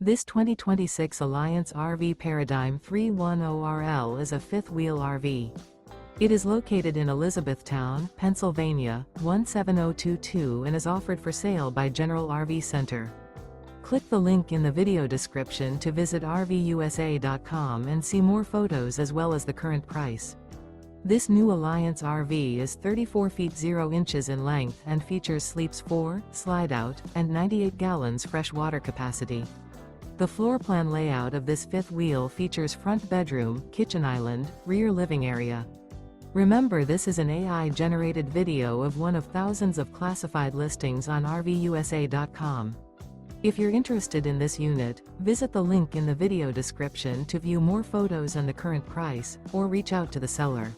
This 2026 Alliance RV Paradigm 310RL is a fifth-wheel RV. It is located in Elizabethtown, Pennsylvania, 17022 and is offered for sale by General RV Center. Click the link in the video description to visit RVUSA.com and see more photos as well as the current price. This new Alliance RV is 34 feet 0 inches in length and features sleeps 4, slide-out, and 98 gallons fresh water capacity. The floor plan layout of this fifth wheel features front bedroom, kitchen island, rear living area. Remember, this is an AI-generated video of one of thousands of classified listings on RVUSA.com. If you're interested in this unit, visit the link in the video description to view more photos and the current price, or reach out to the seller.